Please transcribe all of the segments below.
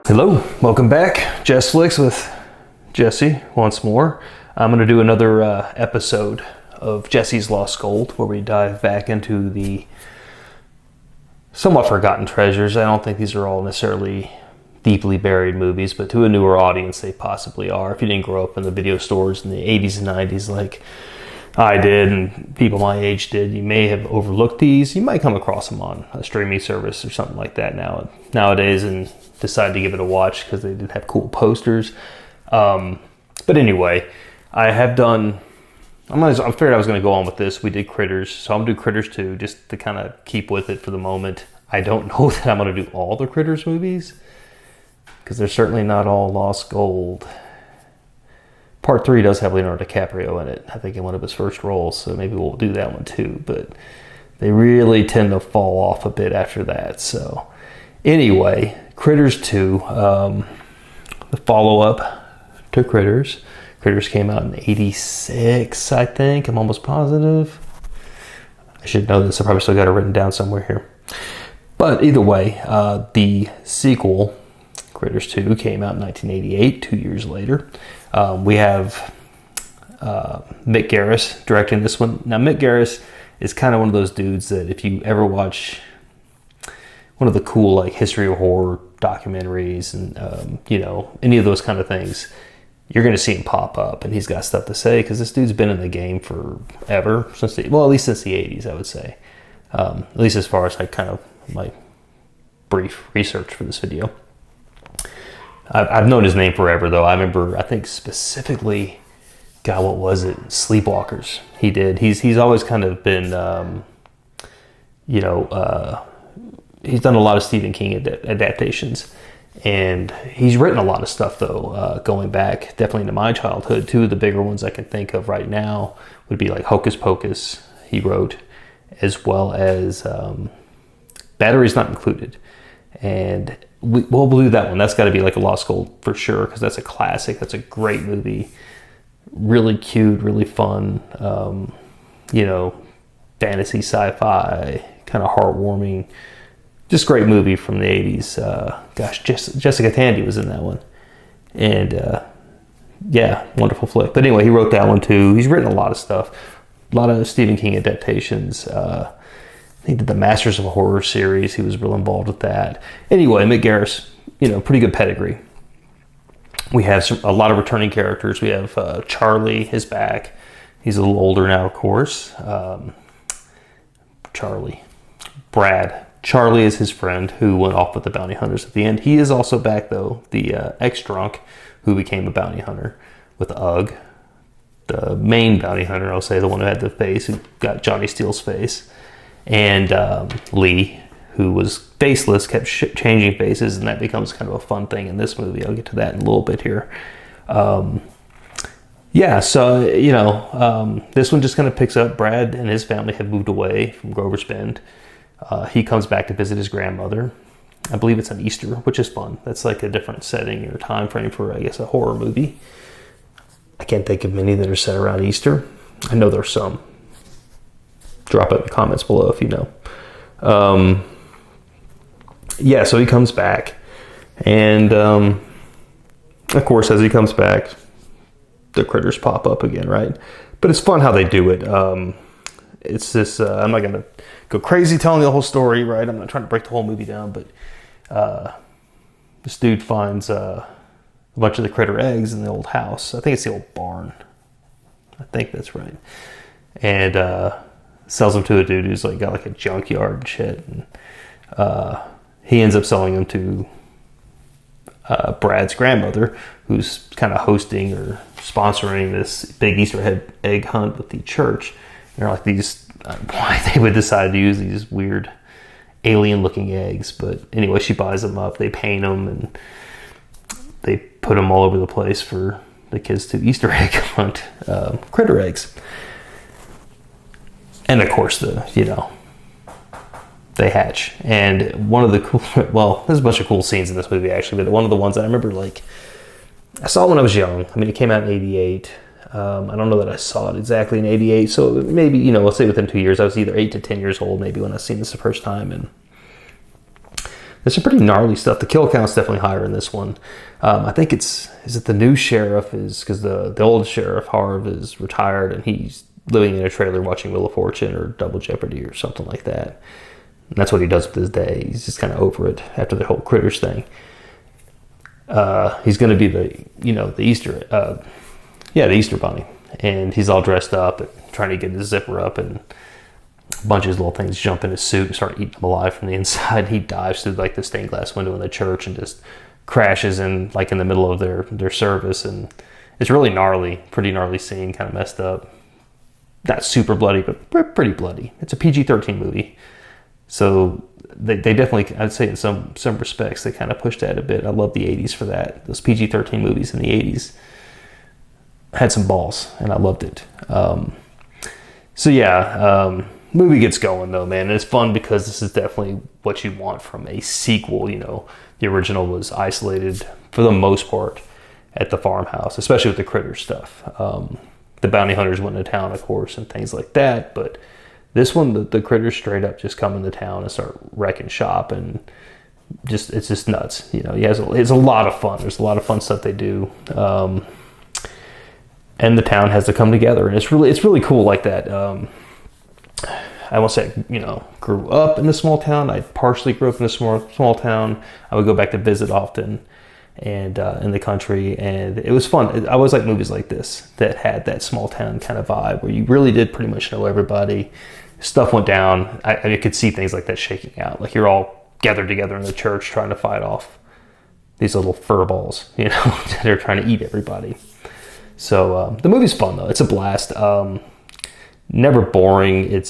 Hello, welcome back. Jess Flicks with Jesse once more. I'm going to do another episode of Jesse's Lost Gold where we dive back into the somewhat forgotten treasures. I don't think these are all necessarily deeply buried movies, but to a newer audience they possibly are. If you didn't grow up in the video stores in the 80s and 90s like I did and people my age did, you may have overlooked these. You might come across them on a streaming service or something like that nowadays and decide to give it a watch because they did have cool posters. But anyway, I figured I was going to go on with this. We did Critters, so I'm going to do Critters 2 just to kind of keep with it for the moment. I don't know that I'm going to do all the Critters movies because they're certainly not all Lost Gold. Part 3 does have Leonardo DiCaprio in it, I think in one of his first roles, so maybe we'll do that one too, but they really tend to fall off a bit after that. So anyway, Critters 2, the follow-up to Critters. Critters came out in 86, I think. I'm almost positive. I should know this. I probably still got it written down somewhere here. But either way, the sequel, Critters 2, came out in 1988, 2 years later. We have Mick Garris directing this one. Now, Mick Garris is kind of one of those dudes that if you ever watch one of the cool like history of horror documentaries and any of those kind of things, you're going to see him pop up and he's got stuff to say because this dude's been in the game forever, at least since the 80s, I would say, at least as far as like kind of my brief research for this video. I've known his name forever though. I think specifically, God, what was it? Sleepwalkers. He did. He's always kind of been he's done a lot of Stephen King adaptations, and he's written a lot of stuff though, going back definitely into my childhood. Two of the bigger ones I can think of right now would be like Hocus Pocus he wrote, as well as Batteries Not Included. And we'll do that one. That's got to be like a Lost Gold for sure, because that's a classic. That's a great movie. Really cute, really fun, fantasy, sci-fi, kind of heartwarming. Just great movie from the 80s. Jessica Tandy was in that one. And wonderful flick. But anyway, he wrote that one too. He's written a lot of stuff. A lot of Stephen King adaptations. He did the Masters of Horror series. He was real involved with that. Anyway, Mick Garris, pretty good pedigree. We have a lot of returning characters. We have Charlie is back. He's a little older now, of course. Brad. Charlie is his friend who went off with the bounty hunters at the end. He is also back, though, the ex-drunk who became a bounty hunter with Ugg. The main bounty hunter, I'll say, the one who had the face, who got Johnny Steele's face. And Lee, who was faceless, kept changing faces, and that becomes kind of a fun thing in this movie. I'll get to that in a little bit here. This one just kind of picks up. Brad and his family have moved away from Grover's Bend. He comes back to visit his grandmother. I believe it's on Easter, which is fun. That's like a different setting or time frame for, I guess, a horror movie. I can't think of many that are set around Easter. I know there's some. Drop it in the comments below if you know. So he comes back. And, of course, as he comes back, the critters pop up again, right? But it's fun how they do it. It's this, I'm not going to go crazy telling the whole story, right? I'm not trying to break the whole movie down, but this dude finds a bunch of the critter eggs in the old house. I think it's the old barn. I think that's right. And sells them to a dude who's like got like a junkyard and shit. And he ends up selling them to Brad's grandmother, who's kind of hosting or sponsoring this big Easter egg hunt with the church. And they're like these, why they would decide to use these weird alien-looking eggs. But anyway, she buys them up. They paint them and they put them all over the place for the kids to Easter egg hunt critter eggs. And of course, they hatch. And one of the cool, there's a bunch of cool scenes in this movie actually, but one of the ones I remember, I saw when I was young. I mean, it came out in 88. I don't know that I saw it exactly in 88. So maybe, let's say within 2 years, I was either 8 to 10 years old, maybe when I seen this the first time. And There's some pretty gnarly stuff. The kill count's definitely higher in this one. I think is it the new sheriff is, because the old sheriff, Harv, is retired and he's living in a trailer watching Wheel of Fortune or Double Jeopardy or something like that. And that's what he does with his day. He's just kind of over it after the whole Critters thing. He's going to be the Easter, the Easter Bunny. And he's all dressed up and trying to get his zipper up, and a bunch of his little things jump in his suit and start eating him alive from the inside. He dives through like the stained glass window in the church and just crashes in like in the middle of their service. And it's really gnarly, pretty gnarly scene, kind of messed up. Not super bloody, but pretty bloody. It's a PG-13 movie. So they definitely, I'd say in some respects, they kind of pushed that a bit. I love the 80s for that. Those PG-13 movies in the 80s had some balls, and I loved it. Movie gets going though, man. And it's fun because this is definitely what you want from a sequel. You know, the original was isolated for the most part at the farmhouse, especially with the critter stuff. The bounty hunters went into town, of course, and things like that. But this one, the critters straight up just come into town and start wrecking shop, and it's just nuts. You know, it's a lot of fun. There's a lot of fun stuff they do. And the town has to come together, and it's really cool like that. I won't say, grew up in a small town. I partially grew up in a small town. I would go back to visit often, and in the country, and it was fun. I always like movies like this that had that small town kind of vibe, where you really did pretty much know everybody. Stuff went down. I could see things like that shaking out. Like you're all gathered together in the church trying to fight off these little fur balls, they're trying to eat everybody. So the movie's fun though. It's a blast. Never boring. They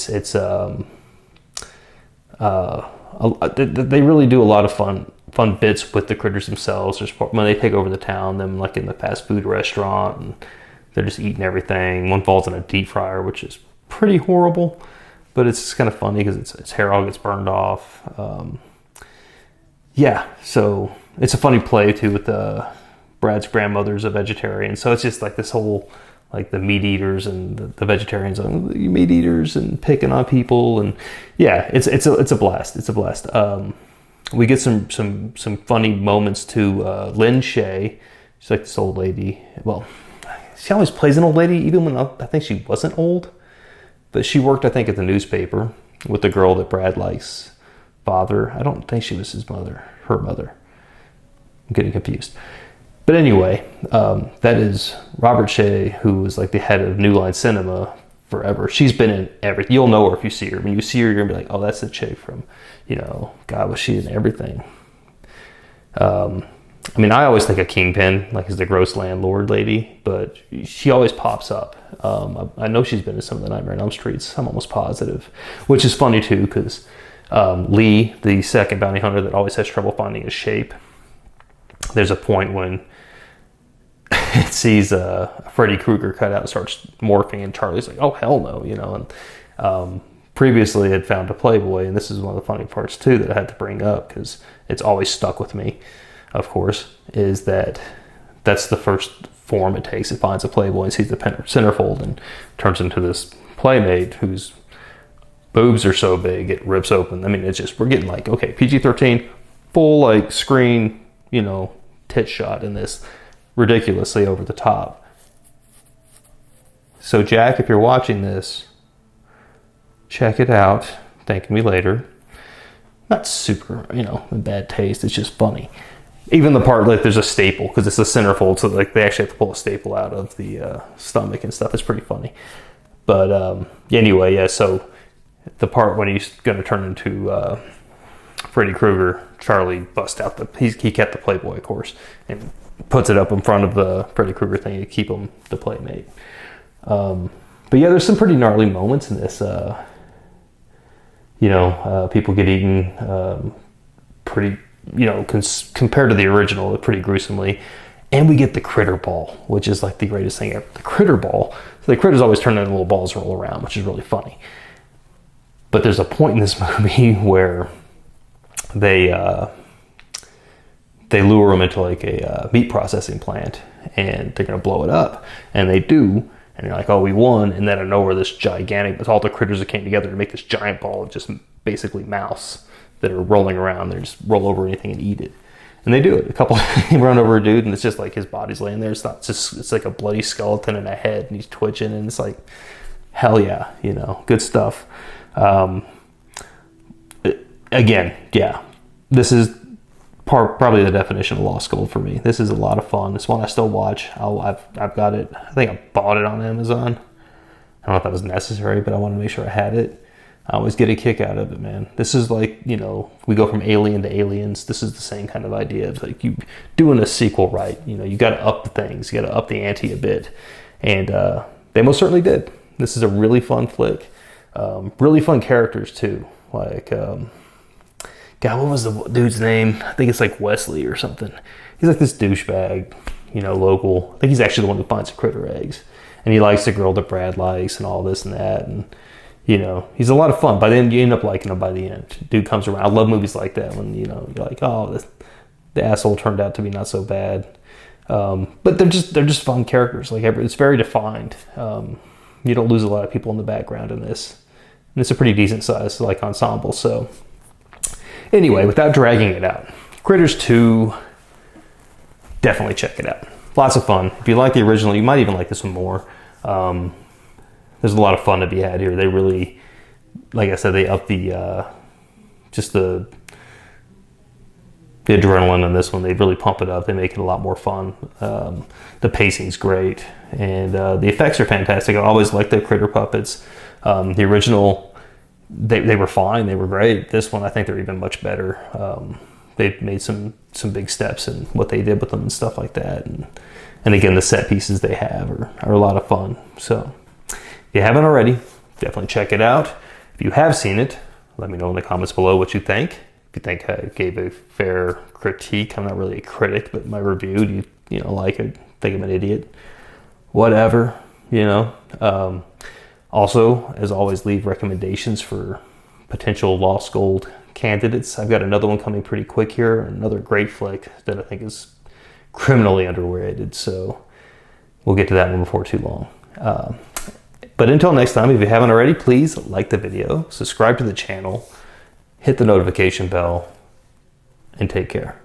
really do a lot of fun bits with the critters themselves. There's when they take over the town, them like in the fast food restaurant, and they're just eating everything. One falls in a deep fryer, which is pretty horrible, but it's just kind of funny because its hair all gets burned off. So it's a funny play too with Brad's grandmother's a vegetarian, so it's just like this whole like the meat eaters and the vegetarians, you meat eaters and picking on people, and it's a blast. It's a blast. We get some funny moments too. Lynn Shay, she's like this old lady. Well, she always plays an old lady, even when I think she wasn't old. But she worked, I think, at the newspaper with the girl that Brad likes. Father, I don't think she was her mother. I'm getting confused. But anyway, that is Robert Shea, who was like the head of New Line Cinema forever. She's been in everything. You'll know her if you see her. When you see her, you're going to be like, oh, that's the chick from, God, was she in everything. I always think of Kingpin, like as the gross landlord lady, but she always pops up. I know she's been in some of the Nightmare on Elm Streets. I'm almost positive, which is funny too, because Lee, the second bounty hunter that always has trouble finding his shape, there's a point when it sees a Freddy Krueger cutout and starts morphing, and Charlie's like, oh, hell no, and previously had found a Playboy, and this is one of the funny parts too that I had to bring up because it's always stuck with me, of course, is that's the first form it takes. It finds a Playboy and sees the centerfold and turns into this playmate whose boobs are so big it rips open. It's just, we're getting like, okay, PG-13, full like screen, tit shot in this, ridiculously over the top. So Jack, if you're watching this, check it out. Thank me later. Not super, in bad taste. It's just funny. Even the part like there's a staple because it's a centerfold, so like they actually have to pull a staple out of the stomach and stuff. It's pretty funny. But anyway, so the part when he's going to turn into Freddy Krueger, Charlie busts out he kept the Playboy, of course, and puts it up in front of the Freddy Krueger thing to keep him the playmate. But there's some pretty gnarly moments in this. People get eaten pretty, compared to the original, pretty gruesomely. And we get the critter ball, which is like the greatest thing ever. The critter ball. So the critters always turn into little balls and roll around, which is really funny. But there's a point in this movie where they lure them into like a meat processing plant, and they're going to blow it up. And they do. And you're like, oh, we won. And then out of nowhere, this gigantic, with all the critters that came together to make this giant ball, it just basically mouse that are rolling around. They just roll over anything and eat it. And they do it. A couple, they run over a dude, and it's just like his body's laying there. It's not just, it's like a bloody skeleton and a head, and he's twitching, and it's like, hell yeah, you know, good stuff. Again, yeah, this is probably the definition of lost gold for me. This is a lot of fun. It's one I still watch. I've got it. I think I bought it on Amazon. I don't know if that was necessary, but I wanted to make sure I had it. I always get a kick out of it, man. This is like, you know, we go from Alien to Aliens. This is the same kind of idea. It's like you doing a sequel right. You know, you got to up the things. You got to up the ante a bit. And they most certainly did. This is a really fun flick. Really fun characters, too. Like, God, what was the dude's name? I think it's like Wesley or something. He's like this douchebag, you know, local. I think he's actually the one who finds the critter eggs. And he likes the girl that Brad likes and all this and that. And you know, he's a lot of fun. By the end, you end up liking him by the end. Dude comes around. I love movies like that when, you know, you're like, oh, the asshole turned out to be not so bad. But they're just fun characters. Like, it's very defined. You don't lose a lot of people in the background in this. And it's a pretty decent size, like, ensemble. So, anyway, without dragging it out, Critters 2, definitely check it out. Lots of fun. If you like the original, you might even like this one more. There's a lot of fun to be had here. They really, like I said, they up the just the adrenaline in this one. They really pump it up. They make it a lot more fun. The pacing's great, and the effects are fantastic. I always liked the critter puppets. The original, they were fine. They were great. This one, I think they're even much better. They've made some big steps in what they did with them and stuff like that. And again, the set pieces they have are a lot of fun. So, if you haven't already, definitely check it out. If you have seen it, let me know in the comments below what you think. If you think I gave a fair critique, I'm not really a critic, but my review, do you know, like it, think I'm an idiot, whatever, you know. Also, as always, leave recommendations for potential lost gold candidates. I've got another one coming pretty quick here, another great flick that I think is criminally underrated, so we'll get to that one before too long. But until next time, if you haven't already, please like the video, subscribe to the channel, hit the notification bell, and take care.